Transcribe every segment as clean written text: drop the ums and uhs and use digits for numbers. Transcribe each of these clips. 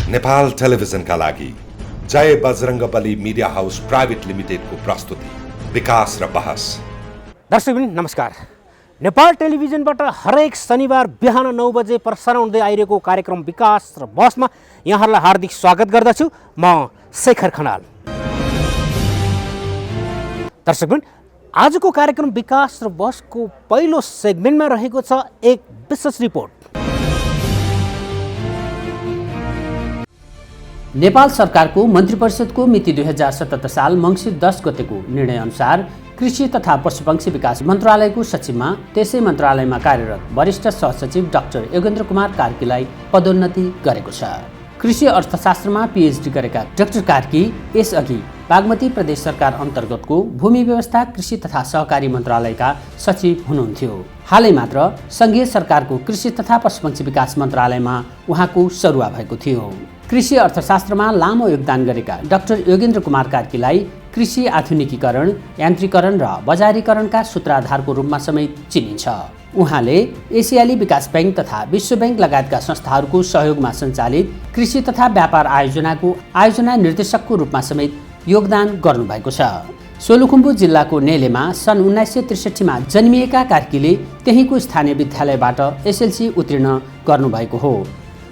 नेपाल टेलिभिजनका लागि जय Bajrangbali media house private लिमिटेडको प्रस्तुति विकास र बहस। दर्शकवृन्द नमस्कार। नेपाल टेलिभिजनबाट हरेक शनिबार बिहान 9 बजे प्रसारण हुँदै आइरहेको कार्यक्रम विकास र बहसमा यहाँहरूलाई हार्दिक स्वागत गर्दछु। म शेखर खनाल। दर्शकवृन्द, आजको कार्यक्रम विकास र बहसको पहिलो सेगमेन्टमा रहेको छ एक विशेष रिपोर्ट। नेपाल सरकारको मन्त्री परिषदको मिति 2077 साल मङ्सिर 10 गतेको निर्णय अनुसार कृषि तथा पशुपक्षी विकास मन्त्रालयको सचिवमा त्यसै मन्त्रालयमा कार्यरत वरिष्ठ सहसचिव डाक्टर योगेन्द्र कुमार कार्कीलाई पदोन्नति गरेको छ। कृषि अर्थशास्त्रमा पीएचडी गरेका डाक्टर कार्की यसअघि बागमती प्रदेश सरकार अन्तर्गतको भूमि व्यवस्था कृषि तथा सहकारी मन्त्रालयका सचिव हुनुहुन्थ्यो। हालै मात्र सङ्घीय सरकारको कृषि तथा पशुपक्षी विकास मन्त्रालयमा उहाँको सरुवा भएको थियो। कृषि अर्थशास्त्रमा लामो योगदान गरेका डाक्टर योगेन्द्र कुमार कार्कीलाई कृषि आधुनिकीकरण, यान्त्रिकरण र बजारीकरणका सूत्रधारको रूपमा समेत चिनिन्छ। उहाँले एसियाली विकास ब्याङ्क तथा विश्व ब्याङ्क लगायतका संस्थाहरूको सहयोगमा सञ्चालित कृषि तथा व्यापार आयोजनाको आयोजना निर्देशकको रूपमा समेत योगदान गर्नुभएको छ। सोलुखुम्बु जिल्लाको नेलेमा सन् 1963मा जन्मिएका कार्कीले त्यहीँको स्थानीय विद्यालयबाट एसएलसी उत्तीर्ण गर्नुभएको हो।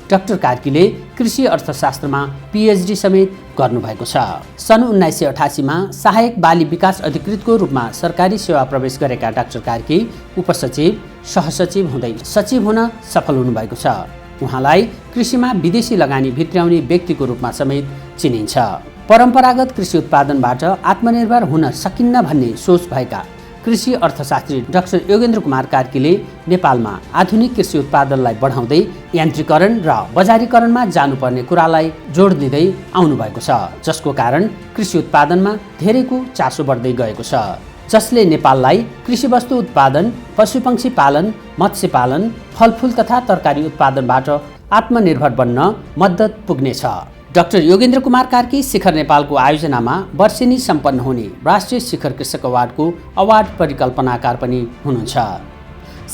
डाक्टर कार्कीले कृषि अर्थशास्त्रमा पीएचडी समेत गर्नुभएको छ। सन् 1988मा सहायक बाली विकास अधिकृतको रूपमा सरकारी सेवा प्रवेश गरेका डाक्टर कार्की उपसचिव, सहसचिव हुँदै सचिव हुन सफल हुनुभएको छ। उहाँलाई कृषिमा विदेशी लगानी भित्र्याउने व्यक्तिको रूपमा समेत चिनिन्छ। परम्परागत कृषि उत्पादनबाट आत्मनिर्भर हुन सकिन्न भन्ने सोच भएका कृषि अर्थशास्त्री डाक्टर योगेन्द्र कुमार कार्कीले नेपालमा आधुनिक कृषि उत्पादनलाई बढाउँदै यान्त्रिकरण र बजारीकरणमा जानुपर्ने कुरालाई जोड दिँदै आउनुभएको छ, जसको कारण कृषि उत्पादनमा धेरैको चासो बढ्दै गएको छ, जसले नेपाललाई कृषि वस्तु उत्पादन, पशुपक्षी पालन, मत्स्य पालन, फलफुल तथा तरकारी उत्पादनबाट आत्मनिर्भर बन्न मद्दत पुग्नेछ। डाक्टर योगेन्द्र कुमार कार्की शिखर नेपालको आयोजनामा वर्षेनी सम्पन्न हुने राष्ट्रिय शिखर कृषक अवार्डको अवार्ड परिकल्पनाकार पनि हुनुहुन्छ।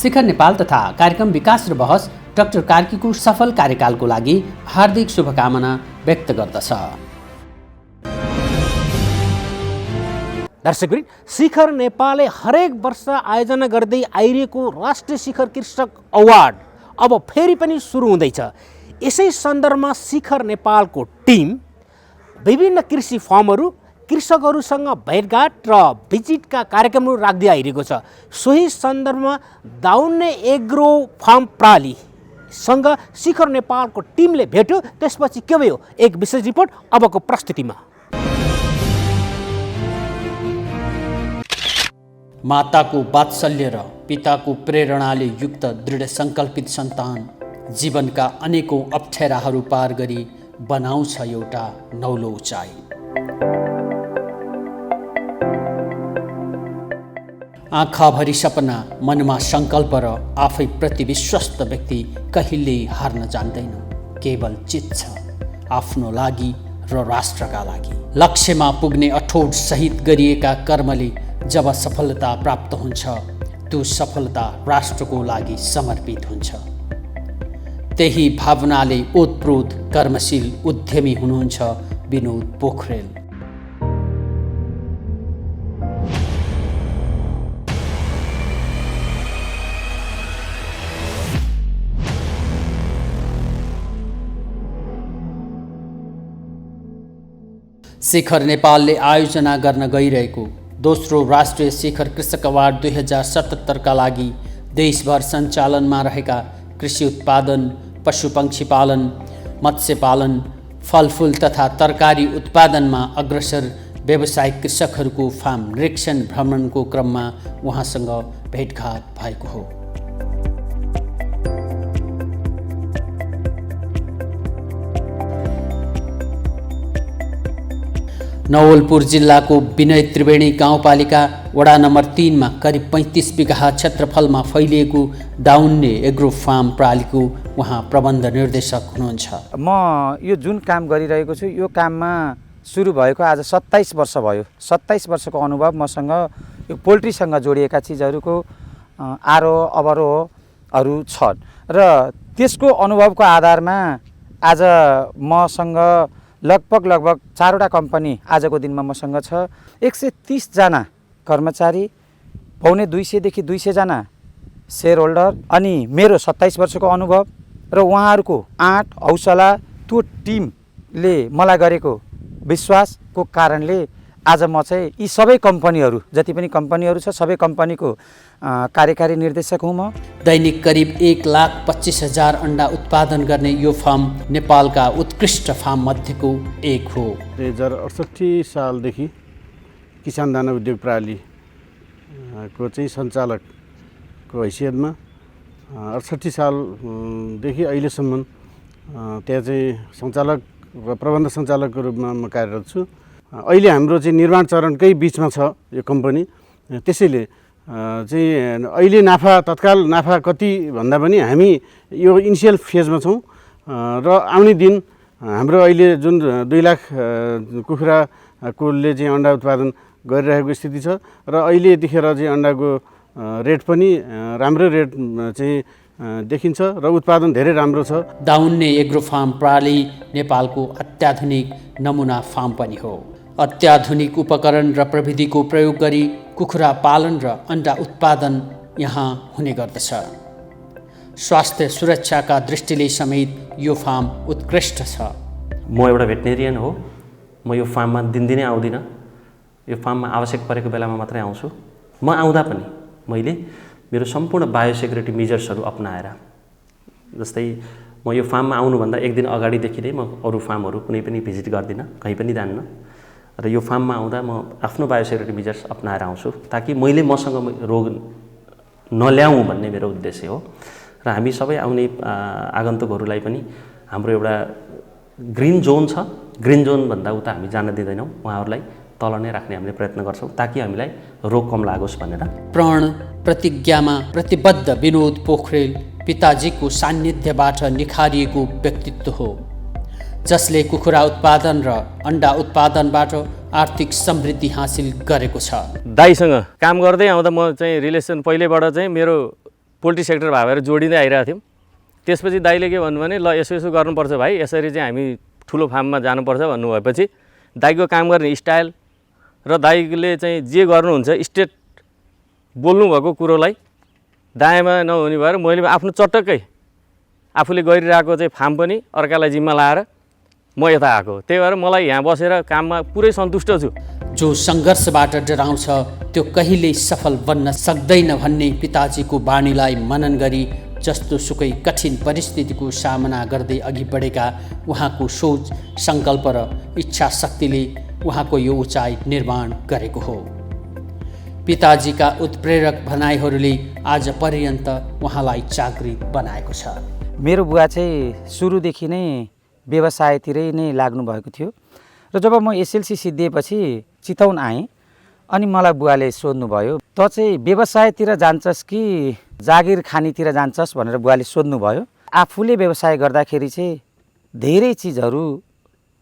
शिखर नेपाल तथा कार्यक्रम विकास र बहस डाक्टर कार्कीको सफल कार्यकालको लागि हार्दिक शुभकामना व्यक्त गर्दछ। दर्शकवृन्द, शिखर नेपालले हरेक वर्ष आयोजना गर्दै आइरहेको राष्ट्रिय शिखर कृषक अवार्ड अब फेरि पनि सुरु हुँदैछ। यसै सन्दर्भमा शिखर नेपालको टिम विभिन्न कृषि फर्महरू, कृषकहरूसँग भेटघाट र भिजिटका कार्यक्रमहरू राख्दै आइरहेको छ। सोही सन्दर्भमा दाउन्ने एग्रो फार्म प्रालीसँग शिखर नेपालको टिमले भेट्यो। त्यसपछि के भयो, एक विशेष रिपोर्ट अबको प्रस्तुतिमा। माताको वात्सल्य र पिताको प्रेरणाले युक्त दृढ सङ्कल्पित सन्तान जीवनका अनेकौं अप्ठ्याराहरू पार गरी बनाउँछ एउटा नौलो उचाइ। आँखाभरि सपना, मनमा सङ्कल्प र आफै प्रति विश्वस्त व्यक्ति कहिल्यै हार्न जान्दैन। केवल चित छ आफ्नो लागि र राष्ट्रका लागि। लक्ष्यमा पुग्ने अठोट सहित गरिएका कर्मले जब सफलता प्राप्त हुन्छ, त्यो सफलता राष्ट्रको लागि समर्पित हुन्छ। त्यही भावनाले ओतप्रोत कर्मशील उद्यमी हुनुहुन्छ विनोद पोखरेल। शिखर नेपालले आयोजना गर्न गइरहेको दोस्रो राष्ट्रिय शिखर कृषक अवार्ड 2077का लागि देशभर सञ्चालनमा रहेका कृषि उत्पादन, पशुपक्षी पालन, मत्स्य पालन, फलफुल तथा तरकारी उत्पादनमा अग्रसर व्यावसायिक कृषकहरूको फार्म निरीक्षण भ्रमणको क्रममा उहाँसँग भेटघाट भएको हो। नवलपुर जिल्लाको विनय त्रिवेणी गाउँपालिका वडा नम्बर 3मा करिब 35 बिघा क्षेत्रफलमा फैलिएको दाउन्ने एग्रो फार्म प्रालीको उहाँ प्रबन्ध निर्देशक हुनुहुन्छ। म यो जुन काम गरिरहेको छु, यो काममा सुरु भएको आज 27 वर्ष भयो। 27 वर्षको अनुभव मसँग यो पोल्ट्रीसँग जोडिएका चिजहरूको आरोह अवरोहहरू छन् र त्यसको अनुभवको आधारमा आज मसँग लगभग 4वटा कम्पनी आजको दिनमा मसँग छ। 130 जना कर्मचारी, पौने 200 देखि 200 जना शेयर होल्डर, अनि मेरो 27 वर्षको अनुभव र उहाँहरूको आँट हौसला, त्यो टिमले मलाई गरेको विश्वासको कारणले आज म चाहिँ यी सबै कम्पनीहरू, जति पनि कम्पनीहरू छ, सबै कम्पनीको कार्यकारी निर्देशक हुँ म। दैनिक करिब 1,25,000 अन्डा उत्पादन गर्ने यो फार्म नेपालका उत्कृष्ट फार्म मध्येको एक हो। 2068 सालदेखि किसान दाना उद्योग प्रणाली को चाहिँ सञ्चालकको हैसियतमा 68 सालदेखि अहिलेसम्म त्यहाँ चाहिँ सञ्चालक र प्रबन्ध सञ्चालकको रूपमा म कार्यरत छु। अहिले हाम्रो चाहिँ निर्माण चरणकै बिचमा छ यो कम्पनी। त्यसैले चाहिँ अहिले तत्काल नाफा कति भन्दा पनि हामी यो इनिसियल फेजमा छौँ र आउने दिन हाम्रो अहिले जुन 2 लाख कुखुराकोले चाहिँ अन्डा उत्पादन गरिरहेको स्थिति छ र अहिले यतिखेर चाहिँ अन्डाको रेट पनि राम्रो रेट चाहिँ देखिन्छ र उत्पादन धेरै राम्रो छ। दाउन्ने एग्रो फार्म प्रणाली नेपालको अत्याधुनिक नमुना फार्म पनि हो। अत्याधुनिक उपकरण र प्रविधिको प्रयोग गरी कुखुरा पालन र अन्डा उत्पादन यहाँ हुने गर्दछ। स्वास्थ्य सुरक्षाका दृष्टिले समेत यो फार्म उत्कृष्ट छ। म एउटा भेटनेरियन हो। म यो फार्ममा दिनदिनै आउँदिनँ। यो फार्ममा आवश्यक परेको बेलामा मात्रै आउँछु। म आउँदा पनि मैले मेरो सम्पूर्ण बायोसेक्युरिटी मेजर्सहरू अपनाएर, जस्तै म यो फार्ममा आउनुभन्दा एक दिन अगाडिदेखि नै म अरू फार्महरू कुनै पनि भिजिट गर्दिनँ, कहीँ पनि जान्न। र यो फार्ममा आउँदा म आफ्नो बायोसेक्युरिटी मेजर्स अपनाएर आउँछु ताकि मैले मसँग रोग नल्याउँ भन्ने मेरो उद्देश्य हो। र हामी सबै आउने आगन्तुकहरूलाई पनि हाम्रो एउटा ग्रिन जोन छ, ग्रिन जोनभन्दा उता हामी जान दिँदैनौँ। उहाँहरूलाई तल नै राख्ने हामीले प्रयत्न गर्छौँ ताकि हामीलाई रोग कम लागोस् भनेर। प्रण प्रतिज्ञामा प्रतिबद्ध विनोद पोखरेल पिताजीको सान्निध्यबाट निखारिएको व्यक्तित्व हो, जसले कुखुरा उत्पादन र अन्डा उत्पादनबाट आर्थिक समृद्धि हासिल गरेको छ। दाइसँग काम गर्दै आउँदा म चाहिँ रिलेसन पहिलेबाट चाहिँ मेरो पोल्ट्री सेक्टर भएर जोडिँदै आइरहेको थियौँ। त्यसपछि दाइले के भन्नु भने, ल यसो गर्नुपर्छ भाइ, यसरी चाहिँ हामी ठुलो फार्ममा जानुपर्छ भन्नुभएपछि दाइको काम गर्ने स्टाइल र दाइले चाहिँ जे गर्नुहुन्छ स्ट्रेट बोल्नुभएको कुरोलाई दायाँमा नहुने भएर मैले आफ्नो चटक्कै आफूले गरिरहेको चाहिँ फार्म पनि अर्कालाई जिम्मा लाएर म यता आएको। त्यही भएर मलाई यहाँ बसेर काममा पुरै सन्तुष्ट छु। जो सङ्घर्षबाट डराउँछ त्यो कहिल्यै सफल बन्न सक्दैन भन्ने पिताजीको बानीलाई मनन गरी जस्तो सुकै कठिन परिस्थितिको सामना गर्दै अघि बढेका उहाँको सोच, सङ्कल्प र इच्छा शक्तिले उहाँको यो उचाइ निर्माण गरेको हो। पिताजीका उत्प्रेरक भनाइहरूले आज पर्यन्त उहाँलाई जागृत बनाएको छ। मेरो बुवा चाहिँ सुरुदेखि नै व्यवसायतिरै नै लाग्नु भएको थियो र जब म एसएलसी सिद्धिएपछि चितवन आएँ अनि मलाई बुवाले सोध्नुभयो, त चाहिँ व्यवसायतिर जान्छस् कि जागिर खानीतिर जान्छस् भनेर बुवाले सोध्नुभयो। आफूले व्यवसाय गर्दाखेरि चाहिँ धेरै चिजहरू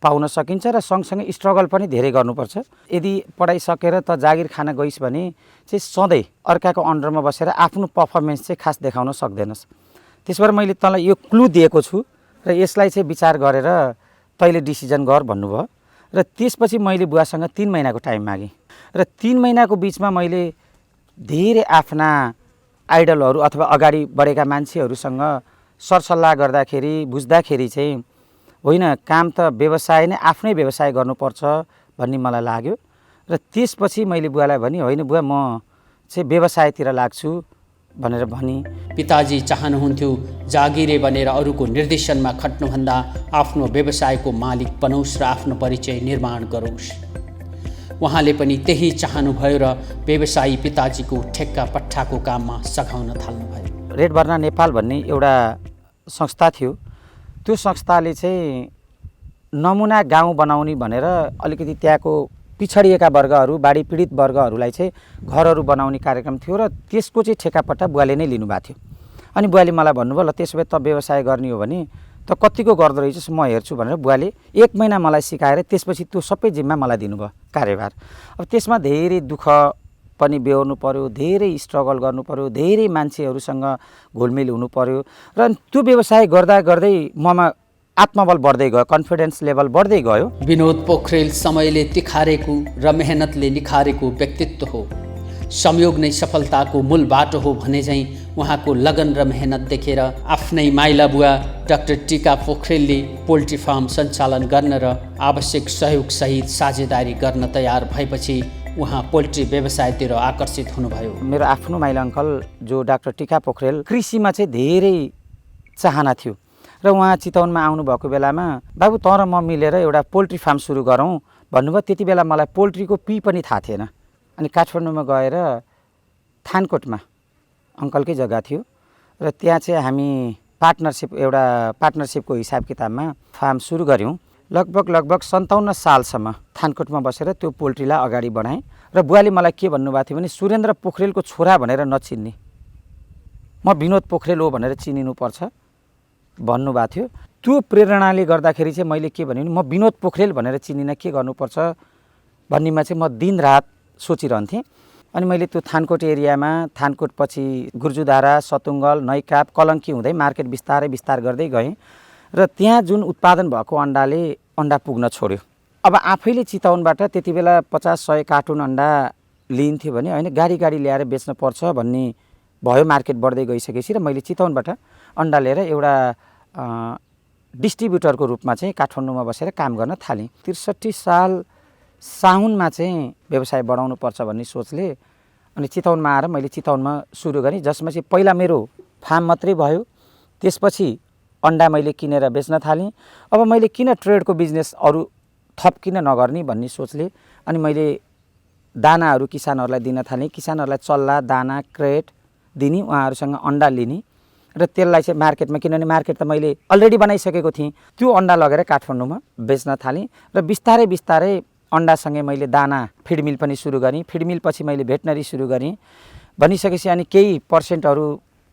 पाउन सकिन्छ र सँगसँगै स्ट्रगल पनि धेरै गर्नुपर्छ। यदि पढाइ सकेर त जागिर खान गइस् भने चाहिँ सधैँ अर्काको अन्डरमा बसेर आफ्नो पर्फर्मेन्स चाहिँ खास देखाउन सक्दैनस्। त्यसबाट मैले तँलाई यो क्लु दिएको छु र यसलाई चाहिँ विचार गरेर तैँले डिसिजन गर भन्नुभयो। र त्यसपछि मैले बुवासँग 3 महिनाको टाइम मागेँ र 3 महिनाको बिचमा मैले धेरै आफ्ना आइडलहरू अथवा अगाडि बढेका मान्छेहरूसँग सरसल्लाह गर्दाखेरि बुझ्दाखेरि चाहिँ होइन, काम त व्यवसाय नै आफ्नै व्यवसाय गर्नुपर्छ भन्ने मलाई लाग्यो। र त्यसपछि मैले बुवालाई भने, होइन बुवा, म चाहिँ व्यवसायतिर लाग्छु भनेर भनी। पिताजी चाहनुहुन्थ्यो जागिरे बनेर अरूको निर्देशनमा खट्नुभन्दा आफ्नो व्यवसायको मालिक बनोस् र आफ्नो परिचय निर्माण गरोस्। उहाँले पनि त्यही चाहनुभयो र व्यवसायी पिताजीको ठेक्का पट्टाको काममा सघाउन थाल्नुभयो। रेड भर्ना नेपाल भन्ने एउटा संस्था थियो। त्यो संस्थाले चाहिँ नमुना गाउँ बनाउने भनेर अलिकति त्यहाँको पिछडिएका वर्गहरू, बाढी पीडित वर्गहरूलाई चाहिँ घरहरू बनाउने कार्यक्रम थियो र त्यसको चाहिँ ठेक्कापट्टा बुवाले नै लिनुभएको थियो। अनि बुवाले मलाई भन्नुभयो, ल त्यसो भए त व्यवसाय गर्ने हो भने त कतिको गर्दो रहेछस्, म हेर्छु भनेर बुवाले 1 महिना मलाई सिकाएर त्यसपछि त्यो सबै जिम्मा मलाई दिनुभयो, कार्यभार। अब त्यसमा धेरै दुःख पनि बेहोर्नु पर्यो, धेरै स्ट्रगल गर्नु पर्यो, धेरै मान्छेहरूसँग घुलमिल हुनु पर्यो र त्यो व्यवसाय गर्दा गर्दै ममा आत्मबल बढ्दै गयो, कन्फिडेन्स लेभल बढ्दै गयो। विनोद पोखरेल समयले तिखारेको र मेहनतले निखारेको व्यक्तित्व हो। संयोग नै सफलताको मूल बाटो हो भने झैँ उहाँको लगन र मेहनत देखेर आफ्नै माइला बुवा डाक्टर टिका पोखरेलले पोल्ट्री फार्म सञ्चालन गर्न र आवश्यक सहयोगसहित साझेदारी गर्न तयार भएपछि उहाँ पोल्ट्री व्यवसायतिर आकर्षित हुनुभयो। मेरो आफ्नो माइला अङ्कल जो डाक्टर टिका पोखरेल कृषिमा चाहिँ धेरै चाहना थियो र उहाँ चितवनमा आउनुभएको बेलामा बाबु त र म मिलेर एउटा पोल्ट्री फार्म सुरु गरौँ भन्नुभयो। त्यति बेला मलाई पोल्ट्रीको पी पनि थाहा थिएन। अनि काठमाडौँमा गएर थानकोटमा अङ्कलकै जग्गा थियो र त्यहाँ चाहिँ हामी पार्टनरसिपको हिसाब किताबमा फार्म सुरु गऱ्यौँ। लगभग 57 सालसम्म थानकोटमा बसेर त्यो पोल्ट्रीलाई अगाडि बढाएँ र बुवाले मलाई के भन्नुभएको थियो भने सुरेन्द्र पोखरेलको छोरा भनेर नचिन्ने, म विनोद पोखरेल हो भनेर चिनिनुपर्छ भन्नुभएको थियो। त्यो प्रेरणाले गर्दाखेरि चाहिँ मैले के भने म विनोद पोखरेल भनेर चिनिन के गर्नुपर्छ भन्नेमा चाहिँ म दिनरात सोचिरहन्थेँ। अनि मैले त्यो थानकोट एरियामा थानकोटपछि गुर्जुधारा, सतुङ्गल, नैकाप, कलङ्की हुँदै मार्केट बिस्तार गर्दै गएँ र त्यहाँ जुन उत्पादन भएको अन्डाले अन्डा पुग्न छोड्यो। अब आफैले चितवनबाट त्यति बेला 50-100 कार्टुन अन्डा लिन्थ्यो भने होइन गाडी ल्याएर बेच्न पर्छ भन्ने भयो। मार्केट बढ्दै गइसकेपछि र मैले चितवनबाट अन्डा लिएर एउटा डिस्ट्रिब्युटरको रूपमा चाहिँ काठमाडौँमा बसेर काम गर्न थालेँ। 63 साल साउनमा चाहिँ व्यवसाय बढाउनु पर्छ भन्ने सोचले अनि चितवनमा आएर मैले चितवनमा सुरु गरेँ, जसमा चाहिँ पहिला मेरो फार्म मात्रै भयो। त्यसपछि अन्डा मैले किनेर बेच्न थालेँ। अब मैले किन ट्रेडको बिजनेस अरू थप किन नगर्ने भन्ने सोचले अनि मैले दानाहरू किसानहरूलाई दिन थालेँ। किसानहरूलाई चल्ला, दाना, क्रेट दिने, उहाँहरूसँग अन्डा लिने र त्यसलाई चाहिँ मार्केटमा, किनभने मार्केट त मैले अलरेडी बनाइसकेको थिएँ, त्यो अन्डा लगेर काठमाडौँमा बेच्न थालेँ र बिस्तारै अन्डासँगै मैले दाना फिड मिल पनि सुरु गरेँ। फिड मिल पछि मैले भेटनरी सुरु गरेँ। भनिसकेपछि अनि केही पर्सेन्टहरू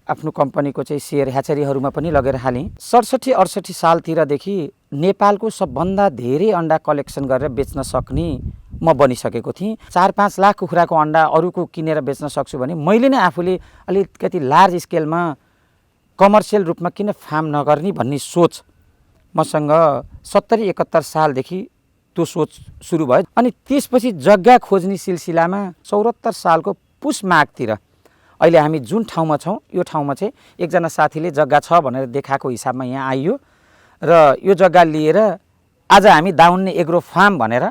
आफ्नो कम्पनीको चाहिँ सेयर ह्याचरीहरूमा पनि लगेर हालेँ। 67-68 सालतिरदेखि नेपालको सबभन्दा धेरै अन्डा कलेक्सन गरेर बेच्न सक्ने म बनिसकेको थिएँ। 4-5 लाख कुखुराको अन्डा अरूको किनेर बेच्न सक्छु भने मैले नै आफूले अलिकति लार्ज स्केलमा कमर्सियल रूपमा किन फार्म नगर्ने भन्ने सोच मसँग 70-71 सालदेखि त्यो सोच सुरु भयो। अनि त्यसपछि जग्गा खोज्ने सिलसिलामा 74 सालको पुस माघतिर अहिले हामी जुन ठाउँमा छौँ यो ठाउँमा चाहिँ एकजना साथीले जग्गा छ भनेर देखाएको हिसाबमा यहाँ आइयो र यो जग्गा लिएर आज हामी दाउन्ने एग्रो फार्म भनेर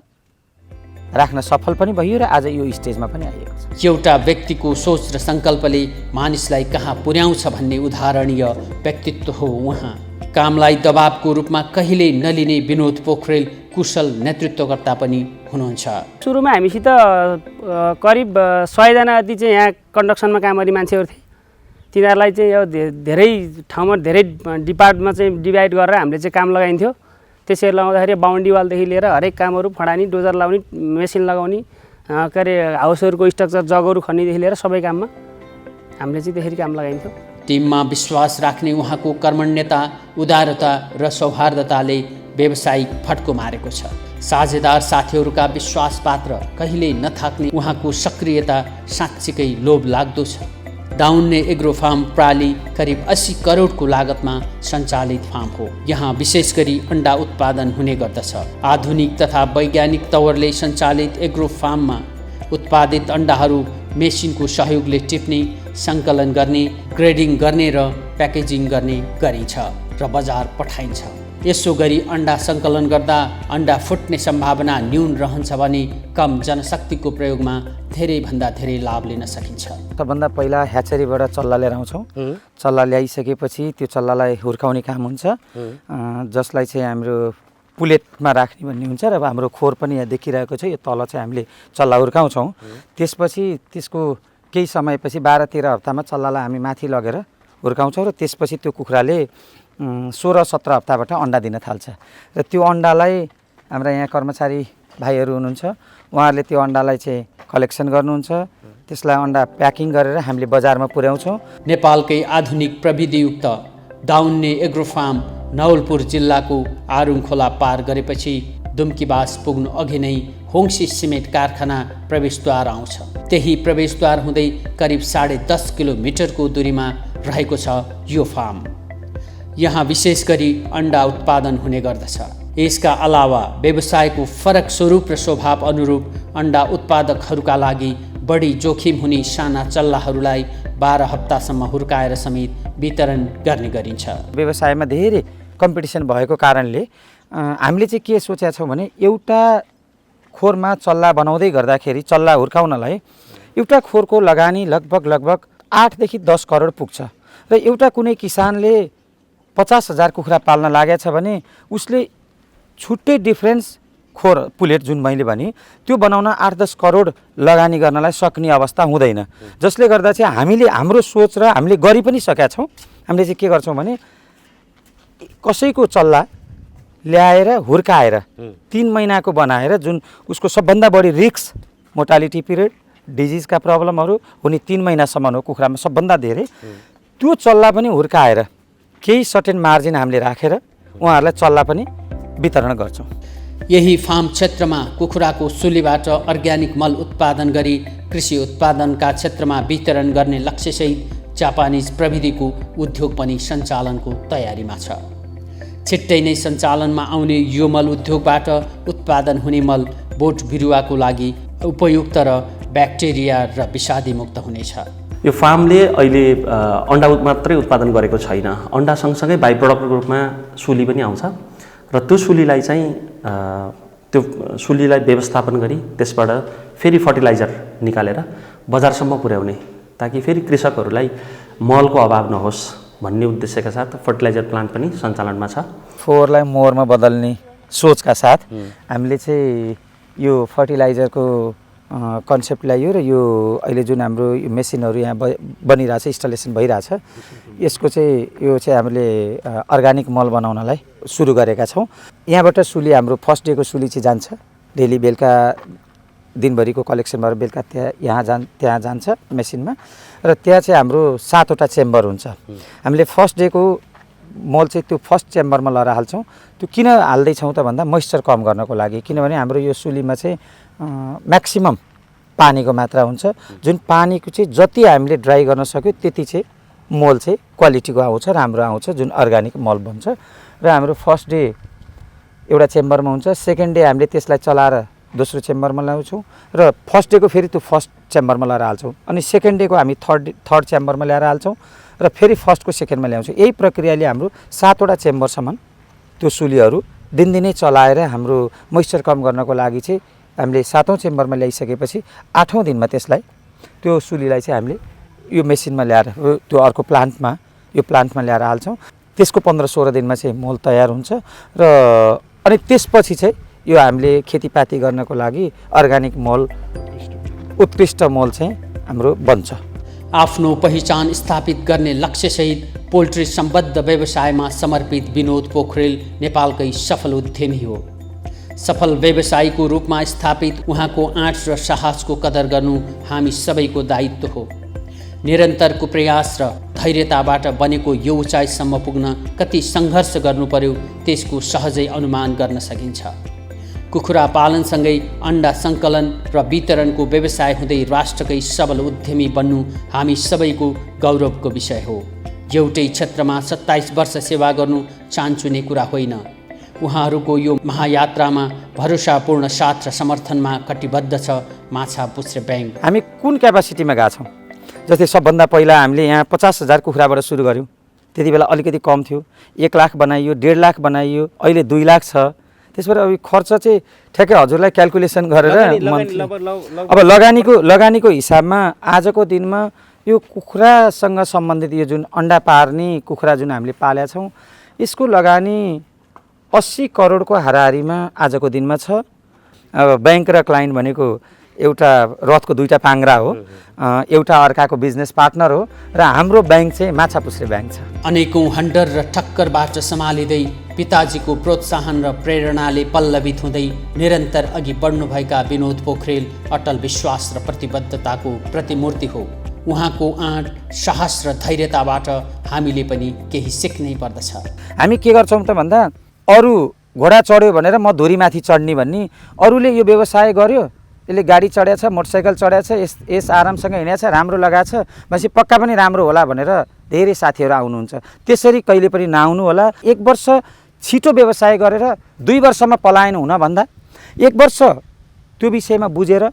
राख्न सफल पनि भइयो र आज यो स्टेजमा पनि आइएको छ। एउटा व्यक्तिको सोच र सङ्कल्पले मानिसलाई कहाँ पुर्याउँछ भन्ने उदाहरणीय व्यक्तित्व हो उहाँ। कामलाई दबावको रूपमा कहिल्यै नलिने विनोद पोखरेल कुशल नेतृत्वकर्ता पनि हुनुहुन्छ। सुरुमा हामीसित करिब 100 जना जति चाहिँ यहाँ कन्स्ट्रक्सनमा काम गर्ने मान्छेहरू थिए। तिनीहरूलाई चाहिँ यो धेरै ठाउँमा धेरै डिपार्टमा चाहिँ डिभाइड गरेर हामीले चाहिँ काम लगाइन्थ्यो। त्यसरी लगाउँदाखेरि बाउन्ड्री वालदेखि लिएर हरेक कामहरू फडानी, डोजर लाउने, मेसिन लगाउने, के अरे हाउसहरूको स्ट्रक्चर जगहरू खन्नेदेखि लिएर सबै काममा हामीले चाहिँ त्यसरी काम लगाइन्थ्यो। टिममा विश्वास राख्ने उहाँको कर्मण्यता, उदारता र सौहार्दताले व्यावसायिक फड्को मारेको छ। साझेदार साथीहरूका विश्वासपात्र कहिल्यै नथाक्ने उहाँको सक्रियता साँच्चीकै लोभ लाग्दो छ। दाउन्ने एग्रो फार्म प्राली करिब 80 करोडको लागतमा सञ्चालित फार्म हो। यहाँ विशेष गरी अन्डा उत्पादन हुने गर्दछ। आधुनिक तथा वैज्ञानिक तवरले सञ्चालित एग्रो फार्ममा उत्पादित अन्डाहरू मेसिनको सहयोगले टिप्ने, सङ्कलन गर्ने, ग्रेडिङ गर्ने र प्याकेजिङ गर्ने गरिन्छ र बजार पठाइन्छ। यसो गरी अन्डा सङ्कलन गर्दा अन्डा फुट्ने सम्भावना न्यून रहन्छ भने कम जनशक्तिको प्रयोगमा धेरैभन्दा धेरै लाभ लिन सकिन्छ। सबभन्दा पहिला ह्याचरीबाट चल्ला लिएर आउँछौँ। चल्ला ल्याइसकेपछि त्यो चल्लालाई हुर्काउने काम हुन्छ, जसलाई चाहिँ हाम्रो पुलेटमा राख्ने भन्ने हुन्छ र हाम्रो खोर पनि यहाँ देखिरहेको छ। यो तल चाहिँ हामीले चल्ला हुर्काउँछौँ। त्यसपछि त्यसको केही समयपछि 12-13 हप्तामा चल्लालाई हामी माथि लगेर हुर्काउँछौँ र त्यसपछि त्यो कुखुराले 16-17 हप्ताबाट अन्डा दिन थाल्छ र त्यो अन्डालाई हाम्रा यहाँ कर्मचारी भाइहरू हुनुहुन्छ, उहाँहरूले त्यो अन्डालाई चाहिँ कलेक्सन गर्नुहुन्छ। त्यसलाई अन्डा प्याकिङ गरेर हामीले बजारमा पुर्याउँछौँ। नेपालकै आधुनिक प्रविधियुक्त दाउन्ने एग्रो फार्म नवलपुर जिल्लाको आरुङ खोला पार गरेपछि दुम्कीबास पुग्नु अघि नै होङ्सी सिमेन्ट कारखाना प्रवेशद्वार आउँछ। त्यही प्रवेशद्वार हुँदै करिब 10.5 किलोमिटरको दूरीमा रहेको छ यो फार्म। यहाँ विशेष गरी अन्डा उत्पादन हुने गर्दछ। यसका अलावा व्यवसायको फरक स्वरूप र स्वभाव अनुरूप अन्डा उत्पादकहरूका लागि बढी जोखिम हुने साना चल्लाहरूलाई 12 हप्तासम्म हुर्काएर समेत वितरण गर्ने गरिन्छ। व्यवसायमा धेरै कम्पिटिसन भएको कारणले हामीले चाहिँ के सोचेका छौँ भने एउटा खोरमा चल्ला बनाउँदै गर्दाखेरि चल्ला हुर्काउनलाई एउटा खोरको लगानी लगभग 8 देखि 10 करोड पुग्छ र एउटा कुनै किसानले 50,000 कुखुरा पाल्न लागेको छ भने उसले छुट्टै डिफ्रेन्स खोर पुलेट जुन मैले भने त्यो बनाउन 8-10 करोड लगानी गर्नलाई सक्ने अवस्था हुँदैन, जसले गर्दा चाहिँ हामीले हाम्रो सोच र हामीले गरि पनि सकेका छौँ। हामीले चाहिँ के गर्छौँ भने कसैको चल्ला ल्याएर हुर्काएर 3 महिनाको बनाएर जुन उसको सबभन्दा बढी रिस्क मोर्टालिटी पिरियड डिजिजका प्रब्लमहरू हुने 3 महिनासम्म हो कुखुरामा सबभन्दा धेरै, त्यो चल्ला पनि हुर्काएर केही सर्टेन मार्जिन हामीले राखेर उहाँहरूलाई चल्ला पनि वितरण गर्छौँ। यही फार्म क्षेत्रमा कुखुराको सुलीबाट अर्ग्यानिक मल उत्पादन गरी कृषि उत्पादनका क्षेत्रमा वितरण गर्ने लक्ष्यसहित जापानिज प्रविधिको उद्योग पनि सञ्चालनको तयारीमा छ। छिट्टै नै सञ्चालनमा आउने यो मल उद्योगबाट उत्पादन हुने मल बोट बिरुवाको लागि उपयुक्त र ब्याक्टेरिया र विषादी मुक्त हुनेछ। यो फार्मले अहिले अन्डा मात्रै उत्पादन गरेको छैन, अन्डा सँगसँगै बाई प्रडक्टको रूपमा सुली पनि आउँछ र त्यो सुलीलाई चाहिँ त्यो सुलीलाई व्यवस्थापन गरी त्यसबाट फेरि फर्टिलाइजर निकालेर बजारसम्म पुर्याउने, ताकि फेरि कृषकहरूलाई मलको अभाव नहोस् भन्ने उद्देश्यका साथ फर्टिलाइजर प्लान्ट पनि सञ्चालनमा छ। फोहोरलाई मोहरमा बदल्ने सोचका साथ हामीले चाहिँ यो फर्टिलाइजरको कन्सेप्ट ल्यायो र यो अहिले जुन हाम्रो मेसिनहरू यहाँ बनिरहेछ, इन्स्टलेसन भइरहेछ, यसको चाहिँ यो चाहिँ हामीले अर्ग्यानिक मल बनाउनलाई सुरु गरेका छौँ। यहाँबाट सुली हाम्रो फर्स्ट डेको सुली चाहिँ जान्छ, डेली बेलुका दिनभरिको कलेक्सन भएर बेलुका त्यहाँ जान्छ मेसिनमा र त्यहाँ चाहिँ हाम्रो 7वटा चेम्बर हुन्छ। हामीले फर्स्ट डेको मल चाहिँ त्यो फर्स्ट चेम्बरमा लगाएर हाल्छौँ। त्यो किन हाल्दैछौँ त भन्दा मोइस्चर कम गर्नको लागि, किनभने हाम्रो यो सुलीमा चाहिँ म्याक्सिमम पानीको मात्रा हुन्छ, जुन पानीको चाहिँ जति हामीले ड्राई गर्न सक्यो त्यति चाहिँ मल चाहिँ क्वालिटीको आउँछ, राम्रो आउँछ, जुन अर्ग्यानिक मल बन्छ। र हाम्रो फर्स्ट डे एउटा चेम्बरमा हुन्छ, सेकेन्ड डे हामीले त्यसलाई चलाएर दोस्रो चेम्बरमा ल्याउँछौँ र फर्स्ट डेको फेरि त्यो फर्स्ट चेम्बरमा ल्याएर हाल्छौँ, अनि सेकेन्ड डेको हामी थर्ड चेम्बरमा ल्याएर हाल्छौँ र फेरि फर्स्टको सेकेन्डमा ल्याउँछौँ। यही प्रक्रियाले हाम्रो 7वटा चेम्बरसम्म त्यो सुलीहरू दिनदिनै चलाएर हाम्रो मोइस्चर कम गर्नको लागि चाहिँ हामीले 7औं चेम्बरमा ल्याइसकेपछि 8औं दिनमा त्यसलाई त्यो सुलीलाई चाहिँ हामीले यो मेसिनमा ल्याएर त्यो अर्को यो प्लान्टमा ल्याएर हाल्छौँ। त्यसको 15-16 दिनमा चाहिँ मल तयार हुन्छ र अनि त्यसपछि चाहिँ यो हामीले खेतीपाती गर्नको लागि अर्ग्यानिक मल उत्कृष्ट मल चाहिँ हाम्रो बन्छ। आफ्नो पहिचान स्थापित गर्ने लक्ष्यसहित पोल्ट्री सम्बद्ध व्यवसायमा समर्पित विनोद पोखरेल नेपालकै सफल उद्यमी हो। सफल व्यवसायीको रूपमा स्थापित उहाँको आँट र साहसको कदर गर्नु हामी सबैको दायित्व हो। निरन्तरको प्रयास र धैर्यताबाट बनेको यो उचाइसम्म पुग्न कति सङ्घर्ष गर्नु पर्यो त्यसको सहजै अनुमान गर्न सकिन्छ। कुखुरा पालनसँगै अन्डा सङ्कलन र वितरणको व्यवसाय हुँदै राष्ट्रकै सबल उद्यमी बन्नु हामी सबैको गौरवको विषय हो। एउटै क्षेत्रमा 27 वर्ष सेवा गर्नु चान्चुने कुरा होइन। उहाँहरूको यो महायात्रामा भरोसापूर्ण साथ र समर्थनमा कटिबद्ध छ माछापुच्छ्रे ब्याङ्क। हामी कुन क्यापासिटीमा गएका छौँ? जस्तै सबभन्दा पहिला हामीले यहाँ 50,000 कुखुराबाट सुरु गऱ्यौँ, त्यति बेला अलिकति कम थियो, 1 लाख बनाइयो, 1.5 लाख बनाइयो, अहिले 2 लाख छ। त्यसबाट अब खर्च चाहिँ ठ्याक्कै हजुरलाई क्यालकुलेसन गरेर अब लगानीको हिसाबमा आजको दिनमा यो कुखुरासँग सम्बन्धित यो जुन अन्डा पार्ने कुखुरा जुन हामीले पालेका छौँ यसको लगानी 80 करोडको हाराहारीमा आजको दिनमा छ। अब ब्याङ्क र क्लाइन्ट भनेको एउटा रथको 2टा पाङ्ग्रा हो, एउटा अर्काको बिजनेस पार्टनर हो र हाम्रो ब्याङ्क चाहिँ माछापुच्छ्रे ब्याङ्क छ। अनेकौँ हन्टर र टक्करबाट सम्हालिँदै पिताजीको प्रोत्साहन र प्रेरणाले पल्लवित हुँदै निरन्तर अघि बढ्नुभएका विनोद पोखरेल अटल विश्वास र प्रतिबद्धताको प्रतिमूर्ति हो। उहाँको आँट, साहस र धैर्यताबाट हामीले पनि केही सिक्नै पर्दछ। हामी के गर्छौँ त भन्दा अरू घोडा चढ्यो भनेर म धुरीमाथि चढ्ने भन्ने, अरूले यो व्यवसाय गर्यो यसले गाडी चढेको छ, मोटरसाइकल चढेको छ, यस आरामसँग हिँडेको छ, राम्रो लगाएको छ भनेपछि पक्का पनि राम्रो होला भनेर धेरै साथीहरू आउनुहुन्छ। त्यसरी कहिले पनि नआउनु होला। 1 वर्ष छिटो व्यवसाय गरेर 2 वर्षमा पलायन हुनभन्दा 1 वर्ष त्यो विषयमा बुझेर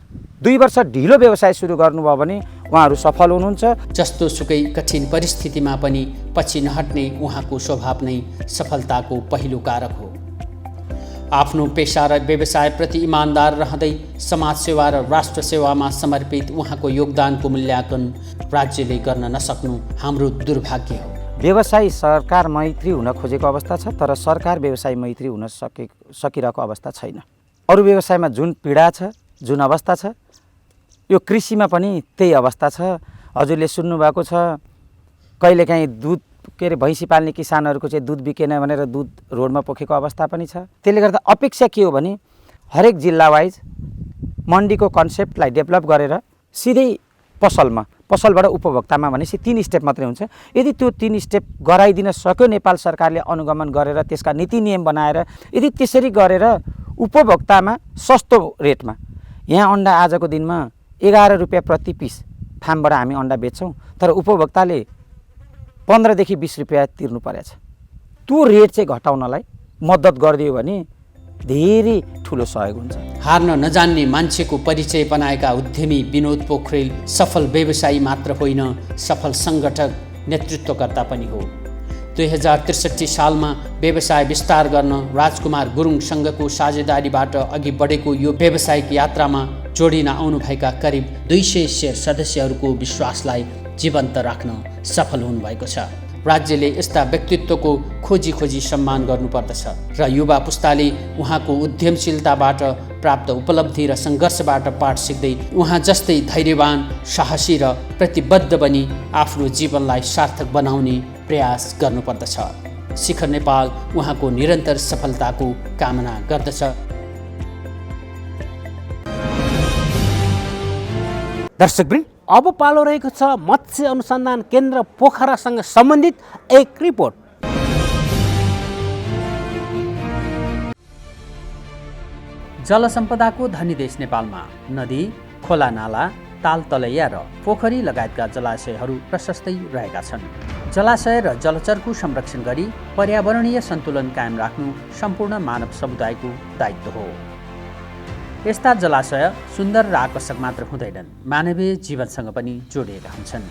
2 वर्ष ढिलो व्यवसाय सुरु गर्नुभयो भने उहाँहरू सफल हुनुहुन्छ। जस्तो सुकै कठिन परिस्थितिमा पनि पछि नहट्ने उहाँको स्वभाव नै सफलताको पहिलो कारक हो। आफ्नो पेसा र व्यवसायप्रति इमान्दार रहँदै समाजसेवा र राष्ट्र सेवामा समर्पित उहाँको योगदानको मूल्याङ्कन राज्यले गर्न नसक्नु हाम्रो दुर्भाग्य हो। व्यवसाय सरकार मैत्री हुन खोजेको अवस्था छ, तर सरकार व्यवसाय मैत्री हुन सकिरहेको अवस्था छैन। अरू व्यवसायमा जुन पीडा छ, जुन अवस्था छ, यो कृषिमा पनि त्यही अवस्था छ। हजुरले सुन्नुभएको छ कहिलेकाहीँ दुध भैँसी पाल्ने किसानहरूको चाहिँ दुध बिकेन भनेर दुध रोडमा पोखेको अवस्था पनि छ। त्यसले गर्दा अपेक्षा के हो भने हरेक जिल्ला वाइज मन्डीको कन्सेप्टलाई डेभलप गरेर सिधै पसलबाट उपभोक्तामा भनेपछि 3 स्टेप मात्रै हुन्छ। यदि त्यो 3 स्टेप गराइदिन सक्यो नेपाल सरकारले अनुगमन गरेर त्यसका नीति नियम बनाएर, यदि त्यसरी गरेर उपभोक्तामा सस्तो रेटमा, यहाँ अन्डा आजको दिनमा 11 रुपियाँ प्रति पिस फार्मबाट हामी अन्डा बेच्छौँ, तर उपभोक्ताले 15 देखि 20 रुपियाँ तिर्नु परेछ। त्यो रेट चाहिँ घटाउनलाई मद्दत गरिदियो भने धेरै ठुलो सहयोग हुन्छ। हार्न नजान्ने मान्छेको परिचय बनाएका उद्यमी विनोद पोखरेल सफल व्यवसायी मात्र होइन, सफल सङ्गठक नेतृत्वकर्ता पनि हो। 2063 सालमा व्यवसाय विस्तार गर्न राजकुमार गुरुङसँगको साझेदारीबाट अघि बढेको यो व्यावसायिक यात्रामा जोडिन आउनुभएका करिब 200 शेयर सदस्यहरूको विश्वासलाई जीवन्त राख्न सफल हुनुभएको छ। राज्यले यस्ता व्यक्तित्वको खोजी सम्मान गर्नुपर्दछ र युवा पुस्ताले उहाँको उद्यमशीलताबाट प्राप्त उपलब्धि र सङ्घर्षबाट पाठ सिक्दै उहाँ जस्तै धैर्यवान, साहसी र प्रतिबद्ध बनी आफ्नो जीवनलाई सार्थक बनाउने प्रयास गर्नुपर्दछ। शिखर नेपाल उहाँको निरन्तर सफलताको कामना गर्दछ। दर्शकवृन्द, अब पालो रहेको छ मत्स्य अनुसन्धान केन्द्र पोखरासँग सम्बन्धित एक रिपोर्ट। जलसम्पदाको धनी देश नेपालमा नदी, खोला नाला, ताल तलैया र पोखरी लगायतका जलाशयहरू प्रशस्तै रहेका छन्। जलाशय र जलचरको संरक्षण गरी पर्यावरणीय सन्तुलन कायम राख्नु सम्पूर्ण मानव समुदायको दायित्व हो। यस्ता जलाशय सुन्दर र आकर्षक मात्र हुँदैनन्, मानवीय जीवनसँग पनि जोडिएका हुन्छन्।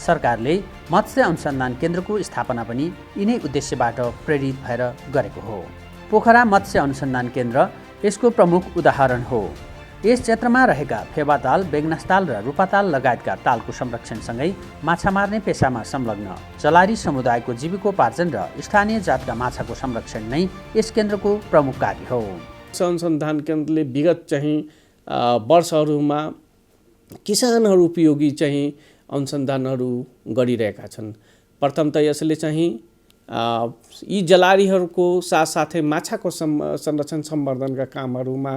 सरकारले मत्स्य अनुसन्धान केन्द्रको स्थापना पनि यिनै उद्देश्यबाट प्रेरित भएर गरेको हो। पोखरा मत्स्य अनुसन्धान केन्द्र यसको प्रमुख उदाहरण हो। यस क्षेत्रमा रहेका फेवाताल, बेगनासताल र रूपाताल लगायतका तालको संरक्षणसँगै माछा मार्ने पेसामा संलग्न जलारी समुदायको जीविकोपार्जन र स्थानीय जातका माछाको संरक्षण नै यस केन्द्रको प्रमुख कार्य हो। अनुसन्धान केन्द्रले विगत चाहिँ वर्षहरूमा किसानहरू उपयोगी चाहिँ अनुसन्धानहरू गरिरहेका छन्। प्रथम त यसले चाहिँ यी जलारीहरूको साथसाथै माछाको संरक्षण सम्वर्धनका कामहरूमा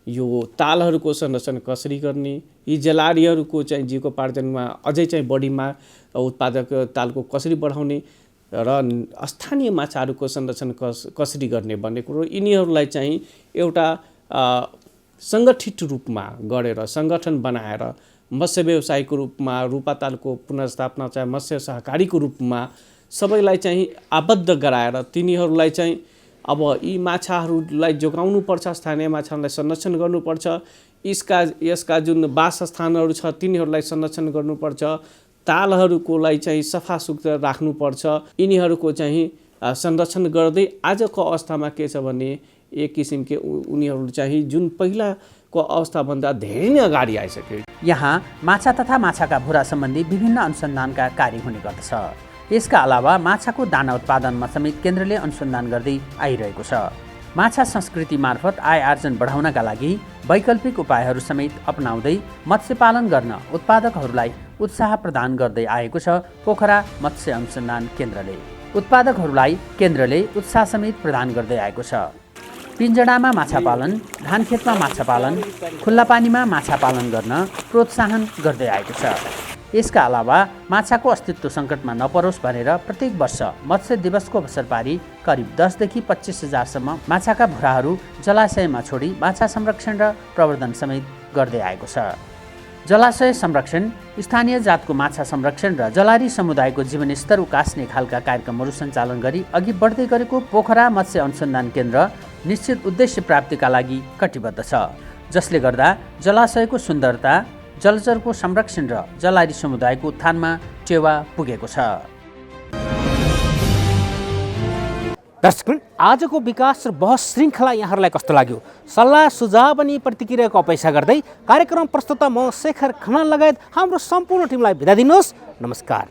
यो तालहरूको संरक्षण कसरी गर्ने, यी जलारीहरूको चाहिँ जीविकोपार्जनमा अझै चाहिँ बढीमा उत्पादक तालको कसरी बढाउने र स्थानीय माछाहरूको संरक्षण कसरी गर्ने भन्ने कुरो, यिनीहरूलाई चाहिँ एउटा सङ्गठित रूपमा गरेर सङ्गठन बनाएर मत्स्य व्यवसायको रूपमा रूपातालको पुनर्स्थापना चाहिँ मत्स्य सहकारीको रूपमा सबैलाई चाहिँ आबद्ध गराएर तिनीहरूलाई चाहिँ अब यी माछाहरूलाई जोगाउनुपर्छ, स्थानीय माछाहरूलाई संरक्षण गर्नुपर्छ, यसका जुन वासस्थानहरू छ तिनीहरूलाई संरक्षण गर्नुपर्छ, तालहरूकोलाई चाहिँ सफा सुग्घर राख्नुपर्छ। यिनीहरूको चाहिँ संरक्षण गर्दै आजको अवस्थामा के छ भने एक किसिमके उनीहरू चाहिँ जुन पहिलाको अवस्थाभन्दा धेरै नै अगाडि आइसक्यो। यहाँ माछा तथा माछाका भुरा सम्बन्धी विभिन्न अनुसन्धानका कार्य हुने गर्दछ। यसका अलावा माछाको दाना उत्पादनमा समेत केन्द्रले अनुसन्धान गर्दै आइरहेको छ। माछा संस्कृति मार्फत आय आर्जन बढाउनका लागि वैकल्पिक उपायहरू समेत अपनाउँदै मत्स्य पालन गर्न उत्पादकहरूलाई उत्साह प्रदान गर्दै आएको छ पोखरा मत्स्य अनुसन्धान केन्द्रले। उत्पादकहरूलाई केन्द्रले उत्साह समेत प्रदान गर्दै आएको छ। पिञ्जडामा माछा पालन, धानखेतमा माछा पालन, खुल्ला पानीमा माछा पालन गर्न प्रोत्साहन गर्दै आएको छ। यसका अलावा माछाको अस्तित्व सङ्कटमा नपरोस् भनेर प्रत्येक वर्ष मत्स्य दिवसको अवसर पारी करिब 10 देखि 25 हजारसम्म माछाका भुराहरू जलाशयमा छोडी माछा संरक्षण र प्रवर्धन समेत गर्दै आएको छ। जलाशय संरक्षण, स्थानीय जातको माछा संरक्षण र जलारी समुदायको जीवनस्तर उकास्ने खालका कार्यक्रमहरू सञ्चालन गरी अघि बढ्दै गरेको पोखरा मत्स्य अनुसन्धान केन्द्र निश्चित उद्देश्य प्राप्तिका लागि कटिबद्ध छ, जसले गर्दा जलाशयको सुन्दरता, जलचरको संरक्षण र जलारी समुदायको उत्थानमा टेवा पुगेको छ। दर्शकवृन्द, आजको विकास र बहस श्रृङ्खला यहाँहरूलाई कस्तो लाग्यो? सल्लाह सुझाव अनि प्रतिक्रियाको अपेक्षा गर्दै कार्यक्रम प्रस्तुता म शेखर खनाल लगायत हाम्रो सम्पूर्ण टिमलाई बिदा दिनुहोस्। नमस्कार।